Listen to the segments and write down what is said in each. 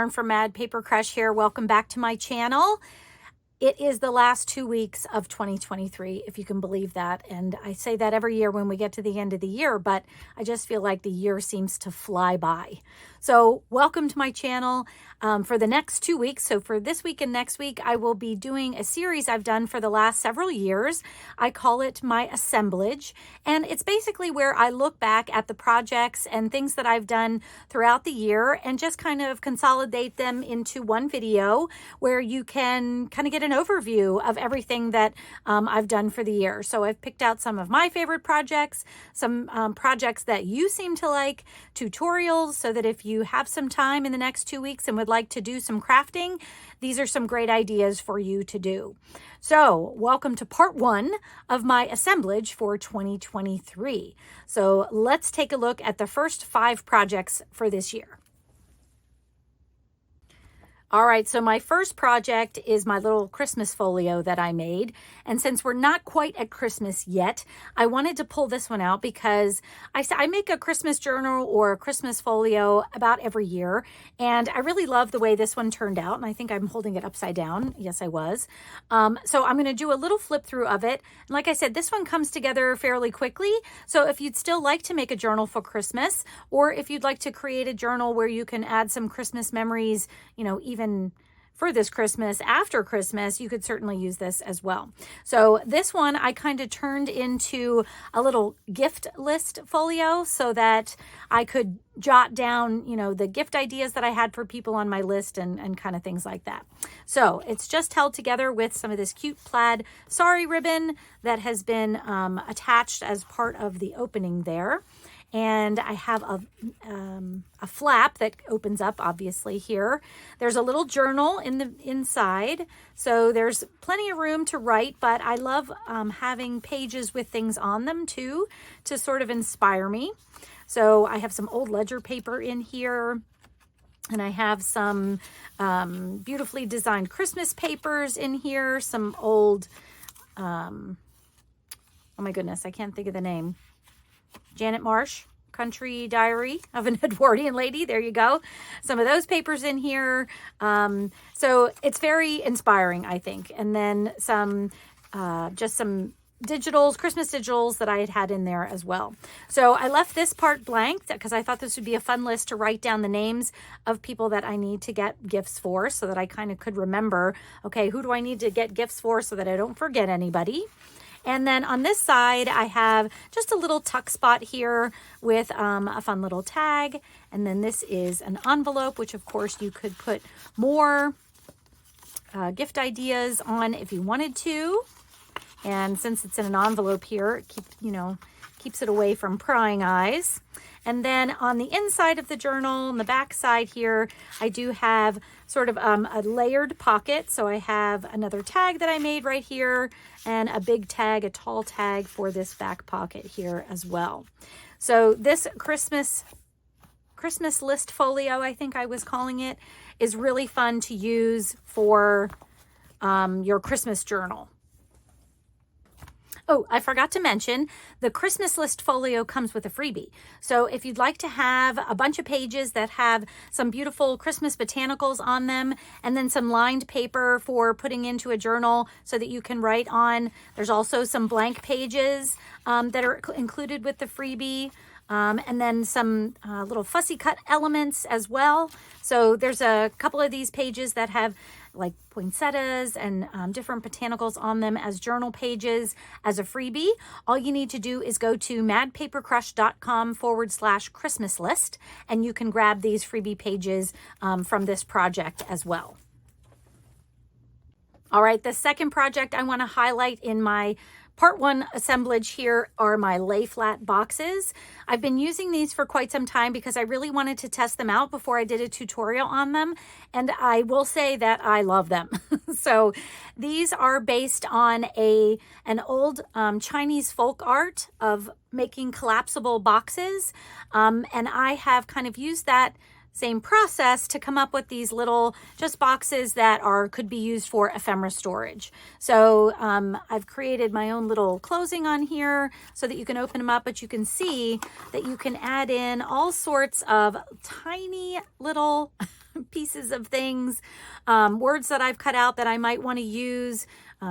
Sharon from Mad Paper Crush here. Welcome back to my channel. It is the last 2 weeks of 2023, if you can believe that. And I say that every year when we get to the end of the year, but I just feel like the year seems to fly by. So welcome to my channel for the next 2 weeks. So for this week and next week, I will be doing a series I've done for the last several years. I call it my Assemblage. And it's basically where I look back at the projects and things that I've done throughout the year and just kind of consolidate them into one video where you can kind of get an overview of everything that I've done for the year. So I've picked out some of my favorite projects, some projects that you seem to like, tutorials, so that if you have some time in the next 2 weeks and would like to do some crafting, these are some great ideas for you to do. So welcome to part 1 of my assemblage for 2023. So let's take a look at the first 5 projects for this year. All right, so my first project is my little Christmas folio that I made. And since we're not quite at Christmas yet, I wanted to pull this one out because I make a Christmas journal or a Christmas folio about every year. And I really love the way this one turned out. And I think I'm holding it upside down. Yes, I was. So I'm going to do a little flip through of it. And like I said, this one comes together fairly quickly. So if you'd still like to make a journal for Christmas, or if you'd like to create a journal where you can add some Christmas memories, you know, even for this Christmas, after Christmas, you could certainly use this as well. So this one I kind of turned into a little gift list folio so that I could jot down, you know, the gift ideas that I had for people on my list and kind of things like that. So it's just held together with some of this cute plaid sari ribbon that has been attached as part of the opening there. And I have a flap that opens up, obviously, here. There's a little journal in the inside, so there's plenty of room to write, but I love having pages with things on them, too, to sort of inspire me. So I have some old ledger paper in here, and I have some beautifully designed Christmas papers in here, some old, oh my goodness, I can't think of the name. Janet Marsh, Country Diary of an Edwardian Lady. There you go. Some of those papers in here. So it's very inspiring, I think. And then some, just some digitals, Christmas digitals that I had in there as well. So I left this part blank because I thought this would be a fun list to write down the names of people that I need to get gifts for so that I kind of could remember, okay, who do I need to get gifts for so that I don't forget anybody? And then on this side, I have just a little tuck spot here with a fun little tag. And then this is an envelope, which of course you could put more gift ideas on if you wanted to. And since it's in an envelope here, it keeps it away from prying eyes. And then on the inside of the journal, on the back side here, I do have sort of a layered pocket. So I have another tag that I made right here and a big tag, a tall tag for this back pocket here as well. So this Christmas list folio, I think I was calling it, is really fun to use for your Christmas journal. Oh, I forgot to mention, the Christmas list folio comes with a freebie. So if you'd like to have a bunch of pages that have some beautiful Christmas botanicals on them, and then some lined paper for putting into a journal so that you can write on, there's also some blank pages that are included with the freebie. And then some little fussy cut elements as well. So there's a couple of these pages that have like poinsettias and different botanicals on them as journal pages as a freebie. All you need to do is go to madpapercrush.com/Christmas list, and you can grab these freebie pages from this project as well. All right, the second project I want to highlight in my Part 1 assemblage here are my lay flat boxes. I've been using these for quite some time because I really wanted to test them out before I did a tutorial on them. And I will say that I love them. So these are based on an old Chinese folk art of making collapsible boxes. And I have kind of used that same process to come up with these little just boxes that could be used for ephemera storage. So I've created my own little closing on here so that you can open them up, but you can see that you can add in all sorts of tiny little pieces of things, words that I've cut out that I might want to use,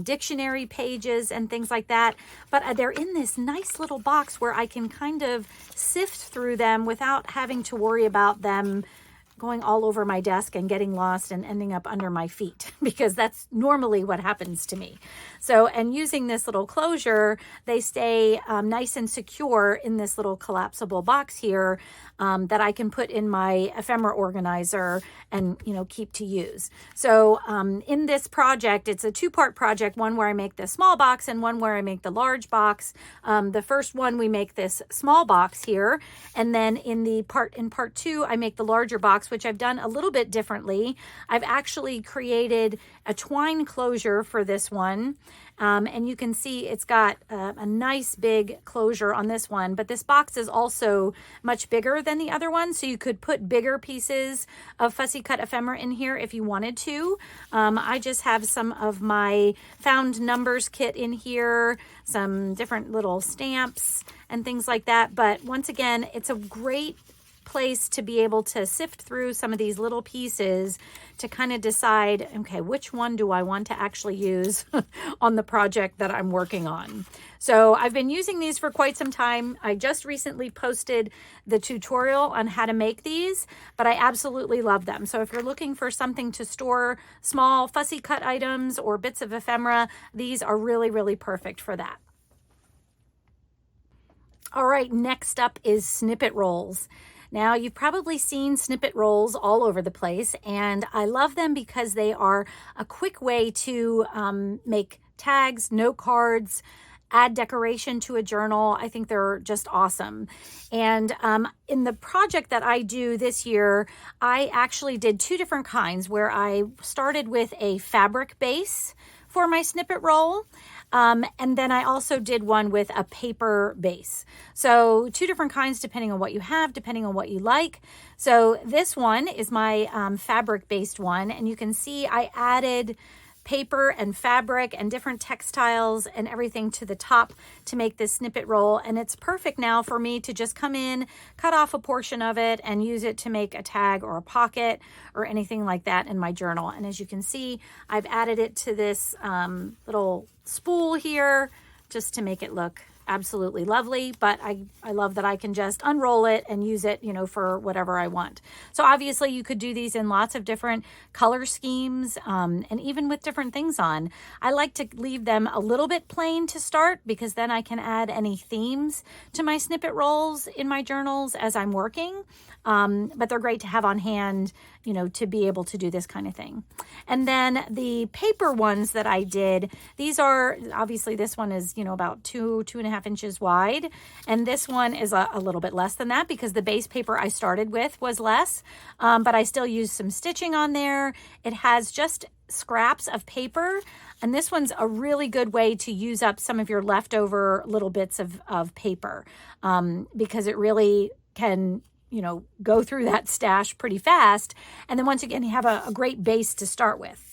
dictionary pages and things like that. But they're in this nice little box where I can kind of sift through them without having to worry about them going all over my desk and getting lost and ending up under my feet, because that's normally what happens to me. So, and using this little closure, they stay nice and secure in this little collapsible box here that I can put in my ephemera organizer and, keep to use. So in this project, it's a two-part project, one where I make the small box and one where I make the large box. The first one, we make this small box here. And then in part two, I make the larger box, which I've done a little bit differently. I've actually created a twine closure for this one. And you can see it's got a nice big closure on this one, but this box is also much bigger than the other one, so you could put bigger pieces of fussy cut ephemera in here if you wanted to. I just have some of my found numbers kit in here, some different little stamps and things like that. But once again, it's a great place to be able to sift through some of these little pieces to kind of decide, okay, which one do I want to actually use on the project that I'm working on. So I've been using these for quite some time. I just recently posted the tutorial on how to make these, but I absolutely love them. So if you're looking for something to store small fussy cut items or bits of ephemera, these are really, really perfect for that. All right, next up is Snippet Rolls. Now, you've probably seen Snippet Rolls all over the place, and I love them because they are a quick way to make tags, note cards, add decoration to a journal. I think they're just awesome. And in the project that I do this year, I actually did two different kinds where I started with a fabric base for my Snippet Roll. And then I also did one with a paper base. So two different kinds depending on what you have, depending on what you like. So this one is my fabric-based one. And you can see I added paper and fabric and different textiles and everything to the top to make this snippet roll. And it's perfect now for me to just come in, cut off a portion of it and use it to make a tag or a pocket or anything like that in my journal. And as you can see, I've added it to this little spool here just to make it look absolutely lovely, but I love that I can just unroll it and use it, for whatever I want. So obviously you could do these in lots of different color schemes and even with different things on. I like to leave them a little bit plain to start because then I can add any themes to my snippet rolls in my journals as I'm working. But they're great to have on hand, to be able to do this kind of thing. And then the paper ones that I did, these are, obviously this one is, about 2.5 inches wide. And this one is a little bit less than that because the base paper I started with was less, but I still used some stitching on there. It has just scraps of paper. And this one's a really good way to use up some of your leftover little bits of paper because it really can go through that stash pretty fast. And then once again, you have a great base to start with.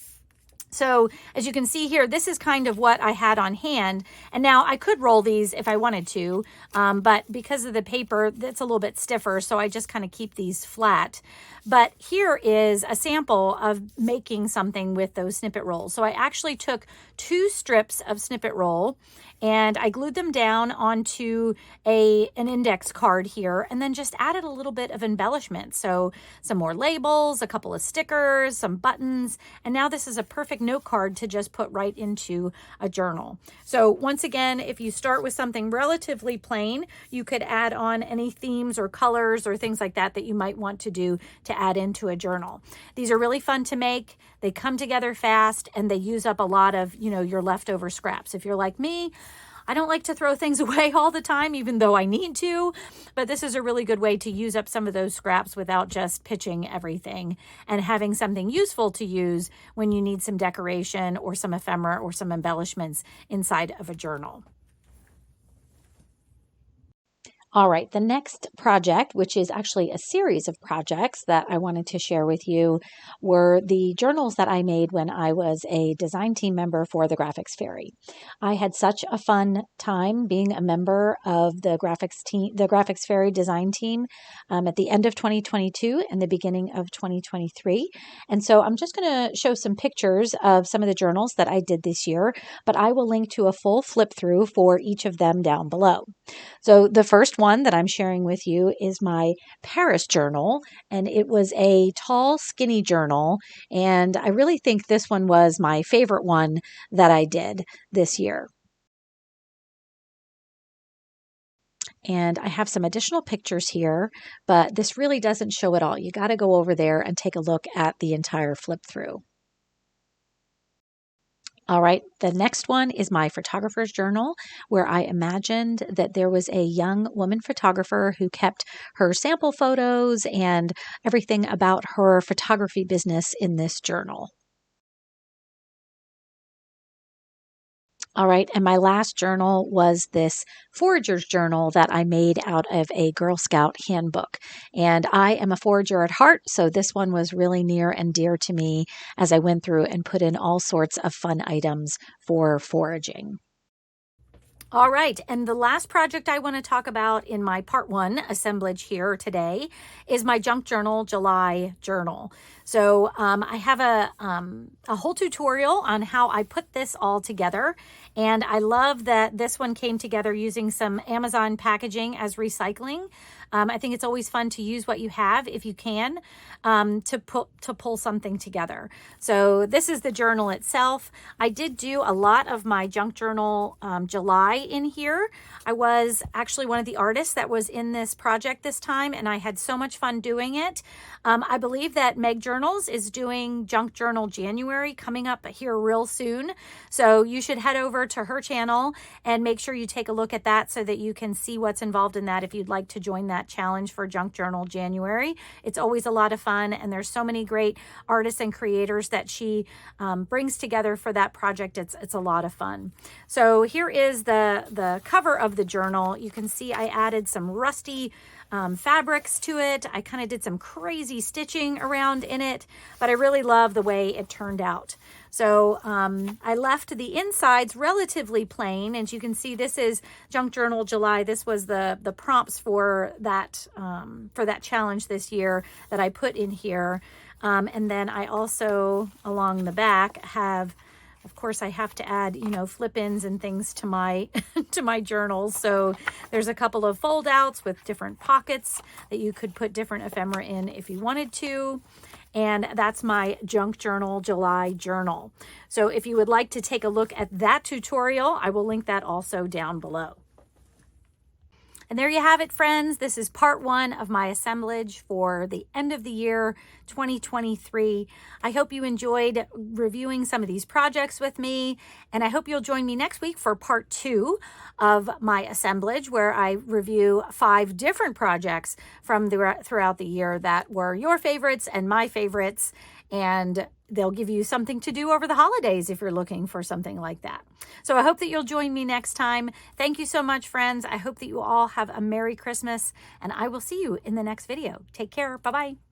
So as you can see here, this is kind of what I had on hand. And now I could roll these if I wanted to, but because of the paper, that's a little bit stiffer. So I just kind of keep these flat. But here is a sample of making something with those snippet rolls. So I actually took 2 strips of snippet roll and I glued them down onto an index card here and then just added a little bit of embellishment. So some more labels, a couple of stickers, some buttons, and now this is a perfect note card to just put right into a journal. So once again, if you start with something relatively plain, you could add on any themes or colors or things like that that you might want to do to add into a journal. These are really fun to make. They come together fast and they use up a lot of, your leftover scraps. If you're like me, I don't like to throw things away all the time, even though I need to, but this is a really good way to use up some of those scraps without just pitching everything and having something useful to use when you need some decoration or some ephemera or some embellishments inside of a journal. All right, the next project, which is actually a series of projects that I wanted to share with you, were the journals that I made when I was a design team member for the Graphics Fairy. I had such a fun time being a member of the Graphics Fairy design team at the end of 2022 and the beginning of 2023. And so I'm just going to show some pictures of some of the journals that I did this year, but I will link to a full flip through for each of them down below. So the first one that I'm sharing with you is my Paris journal, and it was a tall, skinny journal, and I really think this one was my favorite one that I did this year. And I have some additional pictures here, but this really doesn't show it all. You got to go over there and take a look at the entire flip through. All right, the next one is my photographer's journal, where I imagined that there was a young woman photographer who kept her sample photos and everything about her photography business in this journal. All right, and my last journal was this Forager's Journal that I made out of a Girl Scout handbook. And I am a forager at heart, so this one was really near and dear to me as I went through and put in all sorts of fun items for foraging. All right, and the last project I want to talk about in my part one assemblage here today is my Junk Journal July journal. So I have a whole tutorial on how I put this all together, and I love that this one came together using some Amazon packaging as recycling. I think it's always fun to use what you have if you can to pull something together. So this is the journal itself. I did do a lot of my Junk Journal July in here. I was actually one of the artists that was in this project this time, and I had so much fun doing it. I believe that Meg Journals is doing Junk Journal January coming up here real soon. So you should head over to her channel and make sure you take a look at that so that you can see what's involved in that if you'd like to join that challenge for Junk Journal January. It's always a lot of fun, and there's so many great artists and creators that she brings together for that project. It's a lot of fun. So here is the cover of the journal. You can see I added some rusty fabrics to it. I kind of did some crazy stitching around in it, but I really love the way it turned out. So I left the insides relatively plain, and you can see this is Junk Journal July. This was the prompts for that challenge this year that I put in here. And then I also, along the back, have, of course, I have to add, flip-ins and things to my to my journals. So there's a couple of fold outs with different pockets that you could put different ephemera in if you wanted to. And that's my Junk Journal July journal. So if you would like to take a look at that tutorial, I will link that also down below. And there you have it, friends. This is part one of my assemblage for the end of the year 2023. I hope you enjoyed reviewing some of these projects with me, and I hope you'll join me next week for part two of my assemblage, where I review 5 different projects from throughout the year that were your favorites and my favorites, and they'll give you something to do over the holidays if you're looking for something like that. So I hope that you'll join me next time. Thank you so much, friends. I hope that you all have a Merry Christmas, and I will see you in the next video. Take care. Bye-bye.